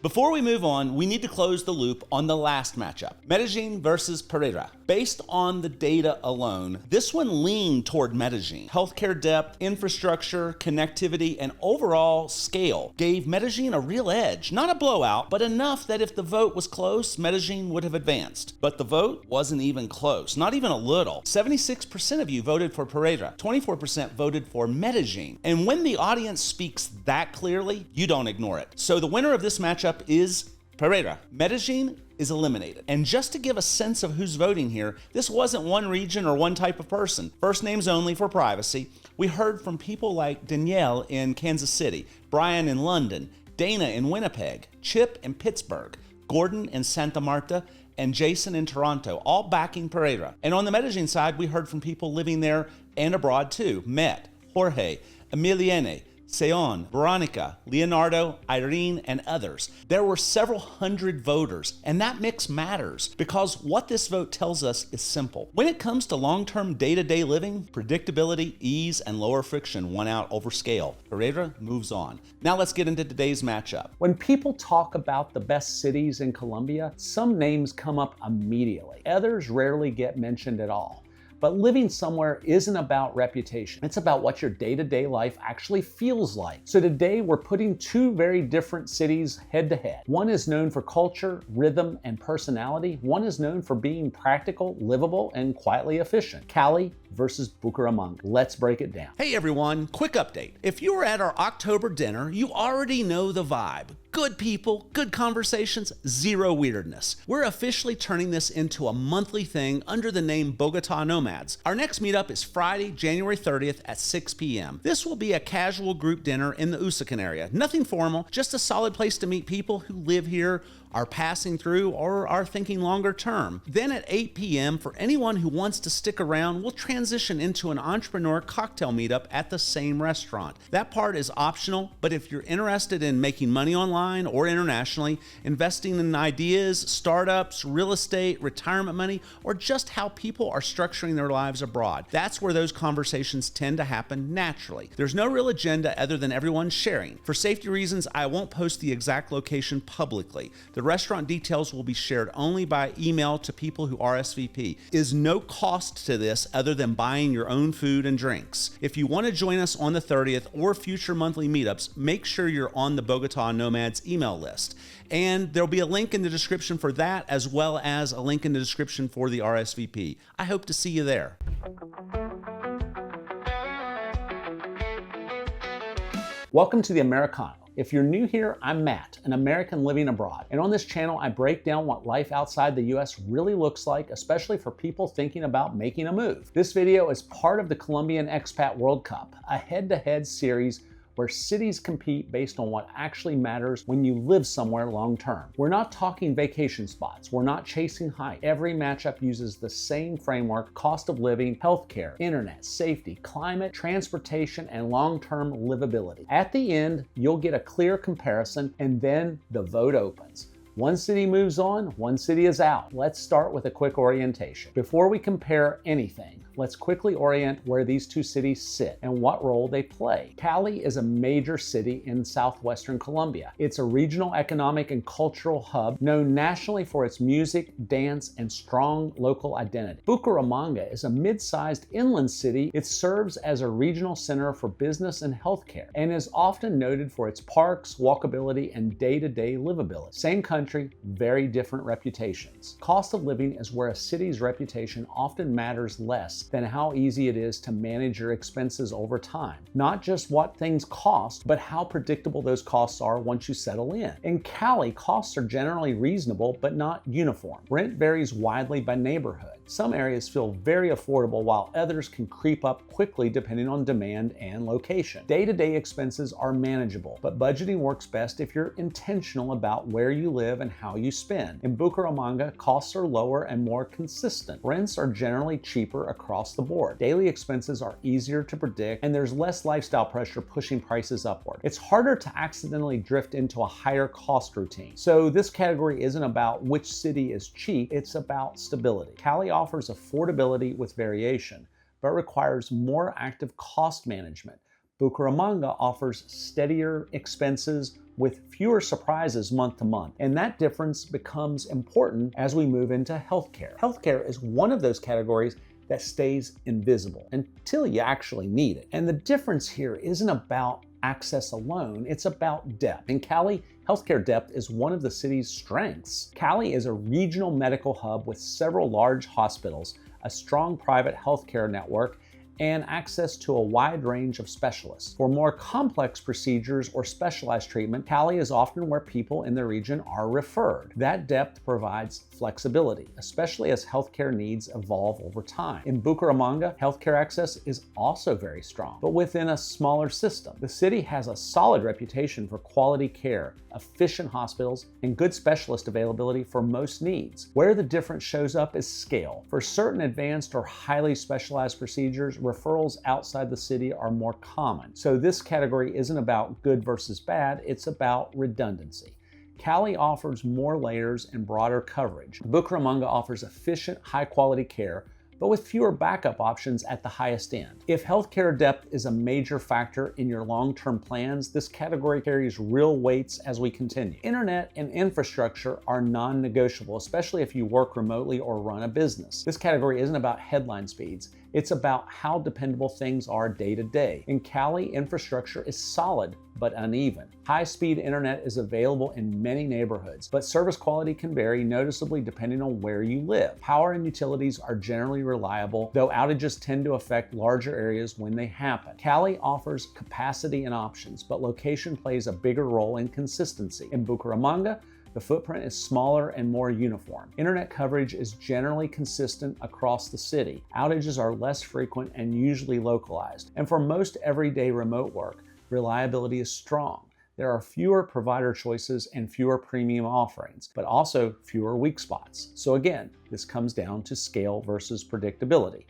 Before we move on, we need to close the loop on the last matchup, Medellín versus Pereira. Based on the data alone, this one leaned toward Medellín. Healthcare depth, infrastructure, connectivity, and overall scale gave Medellín a real edge. Not a blowout, but enough that if the vote was close, Medellín would have advanced. But the vote wasn't even close, not even a little. 76% of you voted for Pereira, 24% voted for Medellín. And when the audience speaks that clearly, you don't ignore it. So the winner of this matchup is Pereira. Medellín is eliminated. And just to give a sense of who's voting here, this wasn't one region or one type of person. First names only for privacy. We heard from people like Danielle in Kansas City, Brian in London, Dana in Winnipeg, Chip in Pittsburgh, Gordon in Santa Marta, and Jason in Toronto, all backing Pereira. And on the Medellín side, we heard from people living there and abroad too. Met, Jorge, Emilienne, Seon, Veronica, Leonardo, Irene, and others. There were several hundred voters, and that mix matters because what this vote tells us is simple. When it comes to long-term day-to-day living, predictability, ease, and lower friction won out over scale. Pereira moves on. Now let's get into today's matchup. When people talk about the best cities in Colombia, some names come up immediately. Others rarely get mentioned at all. But living somewhere isn't about reputation. It's about what your day-to-day life actually feels like. So today we're putting two very different cities head to head. One is known for culture, rhythm, and personality. One is known for being practical, livable, and quietly efficient. Cali versus Bucaramanga. Let's break it down. Hey everyone, quick update. If you were at our October dinner, you already know the vibe. Good people, good conversations, zero weirdness. We're officially turning this into a monthly thing under the name Bogotá Nomads. Our next meetup is Friday, January 30th at 6 p.m. This will be a casual group dinner in the Usacan area. Nothing formal, just a solid place to meet people who live here, are passing through, or are thinking longer term. Then at 8 p.m., for anyone who wants to stick around, we'll transition into an entrepreneur cocktail meetup at the same restaurant. That part is optional, but if you're interested in making money online or internationally, investing in ideas, startups, real estate, retirement money, or just how people are structuring their lives abroad, that's where those conversations tend to happen naturally. There's no real agenda other than everyone sharing. For safety reasons, I won't post the exact location publicly. The restaurant details will be shared only by email to people who RSVP. Is no cost to this other than buying your own food and drinks. If you want to join us on the 30th or future monthly meetups, make sure you're on the Bogotá Nomads email list. And there'll be a link in the description for that, as well as a link in the description for the RSVP. I hope to see you there. Welcome to the Americano. If you're new here, I'm Matt, an American living abroad. And on this channel, I break down what life outside the US really looks like, especially for people thinking about making a move. This video is part of the Colombian Expat World Cup, a head-to-head series where cities compete based on what actually matters when you live somewhere long term. We're not talking vacation spots. We're not chasing hype. Every matchup uses the same framework: cost of living, healthcare, internet, safety, climate, transportation, and long-term livability. At the end, you'll get a clear comparison, and then the vote opens. One city moves on, one city is out. Let's start with a quick orientation. Before we compare anything, let's quickly orient where these two cities sit and what role they play. Cali is a major city in southwestern Colombia. It's a regional economic and cultural hub known nationally for its music, dance, and strong local identity. Bucaramanga is a mid-sized inland city. It serves as a regional center for business and healthcare and is often noted for its parks, walkability, and day-to-day livability. Same country, very different reputations. Cost of living is where a city's reputation often matters less than how easy it is to manage your expenses over time. Not just what things cost, but how predictable those costs are once you settle in. In Cali, costs are generally reasonable, but not uniform. Rent varies widely by neighborhood. Some areas feel very affordable while others can creep up quickly depending on demand and location. Day-to-day expenses are manageable, but budgeting works best if you're intentional about where you live and how you spend. In Bucaramanga, costs are lower and more consistent. Rents are generally cheaper across the board. Daily expenses are easier to predict, and there's less lifestyle pressure pushing prices upward. It's harder to accidentally drift into a higher cost routine. So this category isn't about which city is cheap, it's about stability. Cali offers affordability with variation, but requires more active cost management. Bucaramanga offers steadier expenses, with fewer surprises month to month. And that difference becomes important as we move into healthcare. Healthcare is one of those categories that stays invisible until you actually need it. And the difference here isn't about access alone, it's about depth. In Cali, healthcare depth is one of the city's strengths. Cali is a regional medical hub with several large hospitals, a strong private healthcare network, and access to a wide range of specialists. For more complex procedures or specialized treatment, Cali is often where people in the region are referred. That depth provides flexibility, especially as healthcare needs evolve over time. In Bucaramanga, healthcare access is also very strong, but within a smaller system. The city has a solid reputation for quality care, efficient hospitals, and good specialist availability for most needs. Where the difference shows up is scale. For certain advanced or highly specialized procedures, referrals outside the city are more common. So this category isn't about good versus bad, it's about redundancy. Cali offers more layers and broader coverage. Bucaramanga offers efficient, high-quality care, but with fewer backup options at the highest end. If healthcare depth is a major factor in your long-term plans, this category carries real weights as we continue. Internet and infrastructure are non-negotiable, especially if you work remotely or run a business. This category isn't about headline speeds, it's about how dependable things are day to day. In Cali, infrastructure is solid but uneven. High-speed internet is available in many neighborhoods, but service quality can vary noticeably depending on where you live. Power and utilities are generally reliable, though outages tend to affect larger areas when they happen. Cali offers capacity and options, but location plays a bigger role in consistency. In Bucaramanga, the footprint is smaller and more uniform. Internet coverage is generally consistent across the city. Outages are less frequent and usually localized. And for most everyday remote work, reliability is strong. There are fewer provider choices and fewer premium offerings, but also fewer weak spots. So again, this comes down to scale versus predictability.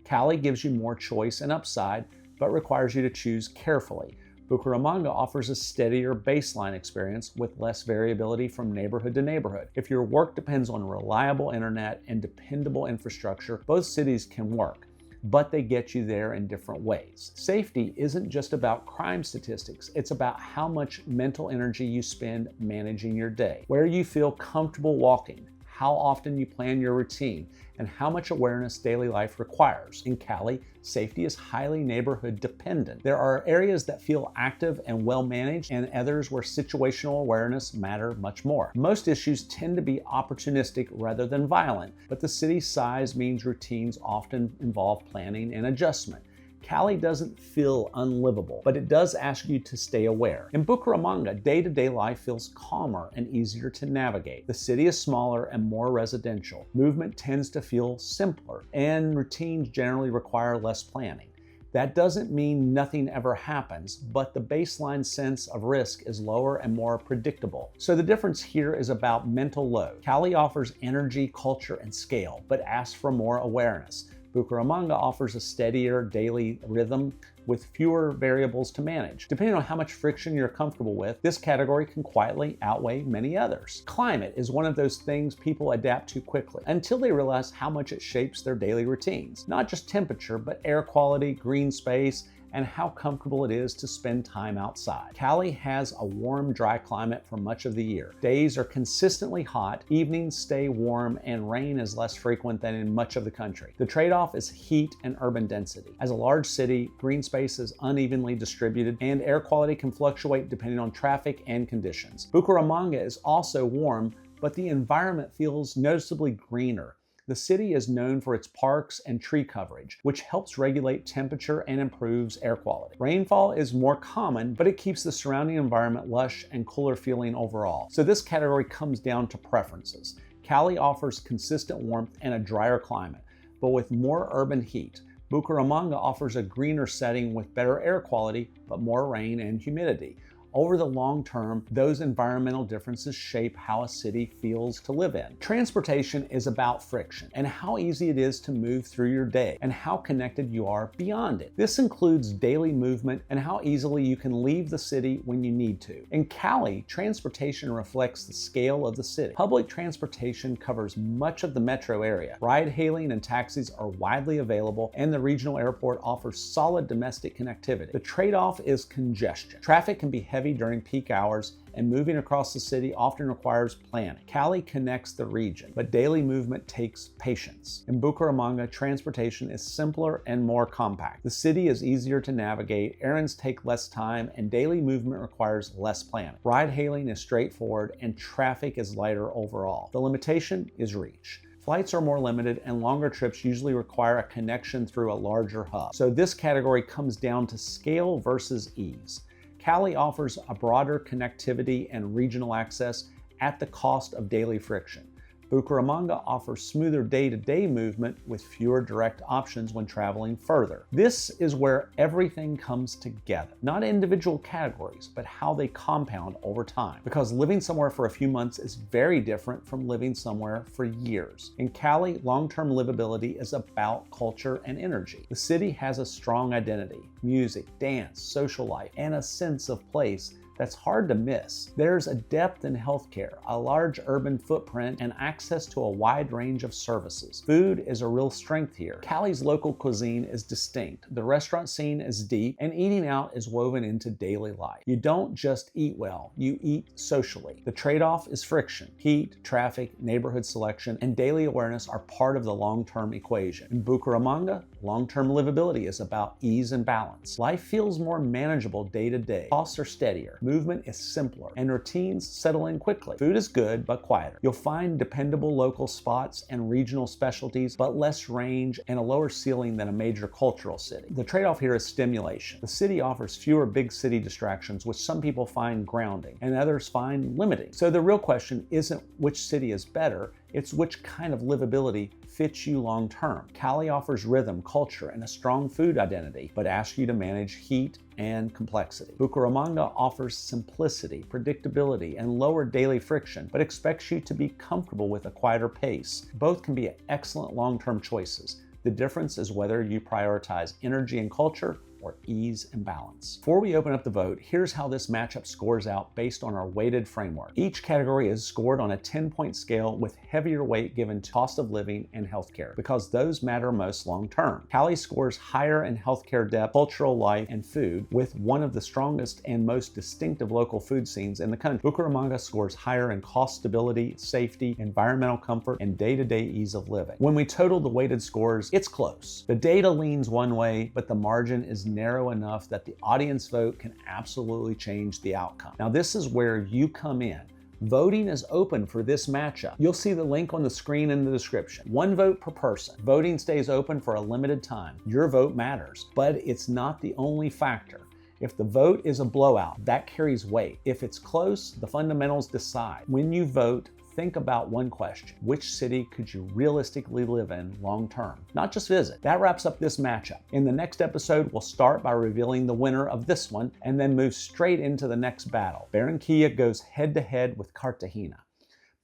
Cali gives you more choice and upside, but requires you to choose carefully. Bucaramanga offers a steadier baseline experience with less variability from neighborhood to neighborhood. If your work depends on reliable internet and dependable infrastructure, both cities can work, but they get you there in different ways. Safety isn't just about crime statistics, it's about how much mental energy you spend managing your day, where you feel comfortable walking, how often you plan your routine, and how much awareness daily life requires. In Cali, safety is highly neighborhood dependent. There are areas that feel active and well managed, and others where situational awareness matter much more. Most issues tend to be opportunistic rather than violent, but the city's size means routines often involve planning and adjustment. Cali doesn't feel unlivable, but it does ask you to stay aware. In Bucaramanga, day-to-day life feels calmer and easier to navigate. The city is smaller and more residential. Movement tends to feel simpler, and routines generally require less planning. That doesn't mean nothing ever happens, but the baseline sense of risk is lower and more predictable. So the difference here is about mental load. Cali offers energy, culture, and scale, but asks for more awareness. Bucaramanga offers a steadier daily rhythm with fewer variables to manage. Depending on how much friction you're comfortable with, this category can quietly outweigh many others. Climate is one of those things people adapt to quickly until they realize how much it shapes their daily routines. Not just temperature, but air quality, green space, and how comfortable it is to spend time outside. Cali has a warm, dry climate for much of the year. Days are consistently hot, evenings stay warm, and rain is less frequent than in much of the country. The trade-off is heat and urban density. As a large city, green space is unevenly distributed, and air quality can fluctuate depending on traffic and conditions. Bucaramanga is also warm, but the environment feels noticeably greener. The city is known for its parks and tree coverage, which helps regulate temperature and improves air quality. Rainfall is more common, but it keeps the surrounding environment lush and cooler feeling overall. So this category comes down to preferences. Cali offers consistent warmth and a drier climate, but with more urban heat. Bucaramanga offers a greener setting with better air quality, but more rain and humidity. Over the long term, those environmental differences shape how a city feels to live in. Transportation is about friction and how easy it is to move through your day and how connected you are beyond it. This includes daily movement and how easily you can leave the city when you need to. In Cali, transportation reflects the scale of the city. Public transportation covers much of the metro area. Ride-hailing and taxis are widely available, and the regional airport offers solid domestic connectivity. The trade-off is congestion. Traffic can be heavy heavy during peak hours, and moving across the city often requires planning. CALI connects the region, but daily movement takes patience. In Bucaramanga, transportation is simpler and more compact. The city is easier to navigate, errands take less time, and daily movement requires less planning. Ride-hailing is straightforward, and traffic is lighter overall. The limitation is reach. Flights are more limited, and longer trips usually require a connection through a larger hub. So this category comes down to scale versus ease. CALI offers a broader connectivity and regional access at the cost of daily friction. Bucaramanga offers smoother day-to-day movement with fewer direct options when traveling further. This is where everything comes together. Not individual categories, but how they compound over time. Because living somewhere for a few months is very different from living somewhere for years. In CALI, long-term livability is about culture and energy. The city has a strong identity, music, dance, social life, and a sense of place that's hard to miss. There's a depth in healthcare, a large urban footprint, and access to a wide range of services. Food is a real strength here. CALI's local cuisine is distinct, the restaurant scene is deep, and eating out is woven into daily life. You don't just eat well, you eat socially. The trade-off is friction. Heat, traffic, neighborhood selection, and daily awareness are part of the long-term equation. In Bucaramanga, long-term livability is about ease and balance. Life feels more manageable day to day. Costs are steadier. Movement is simpler, and routines settle in quickly. Food is good, but quieter. You'll find dependable local spots and regional specialties, but less range and a lower ceiling than a major cultural city. The trade-off here is stimulation. The city offers fewer big city distractions, which some people find grounding, and others find limiting. So the real question isn't which city is better, it's which kind of livability fits you long term. CALI offers rhythm, culture, and a strong food identity, but asks you to manage heat and complexity. Bucaramanga offers simplicity, predictability, and lower daily friction, but expects you to be comfortable with a quieter pace. Both can be excellent long-term choices. The difference is whether you prioritize energy and culture or ease and balance. Before we open up the vote, here's how this matchup scores out based on our weighted framework. Each category is scored on a 10-point scale with heavier weight given to cost of living and healthcare, because those matter most long term. CALI scores higher in healthcare depth, cultural life, and food, with one of the strongest and most distinctive local food scenes in the country. Bucaramanga scores higher in cost stability, safety, environmental comfort, and day-to-day ease of living. When we total the weighted scores, it's close. The data leans one way, but the margin is narrow enough that the audience vote can absolutely change the outcome. Now, this is where you come in. Voting is open for this matchup. You'll see the link on the screen in the description. One vote per person. Voting stays open for a limited time. Your vote matters, but it's not the only factor. If the vote is a blowout, that carries weight. If it's close, the fundamentals decide. When you vote, think about one question. Which city could you realistically live in long term? Not just visit. That wraps up this matchup. In the next episode, we'll start by revealing the winner of this one and then move straight into the next battle. Barranquilla goes head to head with Cartagena,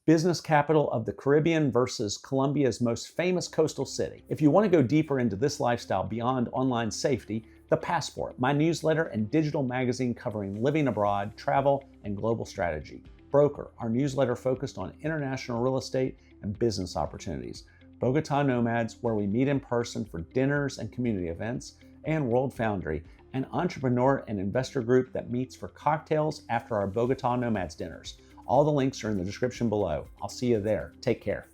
business capital of the Caribbean versus Colombia's most famous coastal city. If you want to go deeper into this lifestyle beyond online safety, The Passport, my newsletter and digital magazine covering living abroad, travel, and global strategy. Brokor, our newsletter focused on international real estate and business opportunities. Bogotá Nomads, where we meet in person for dinners and community events. And World Foundry, an entrepreneur and investor group that meets for cocktails after our Bogotá Nomads dinners. All the links are in the description below. I'll see you there. Take care.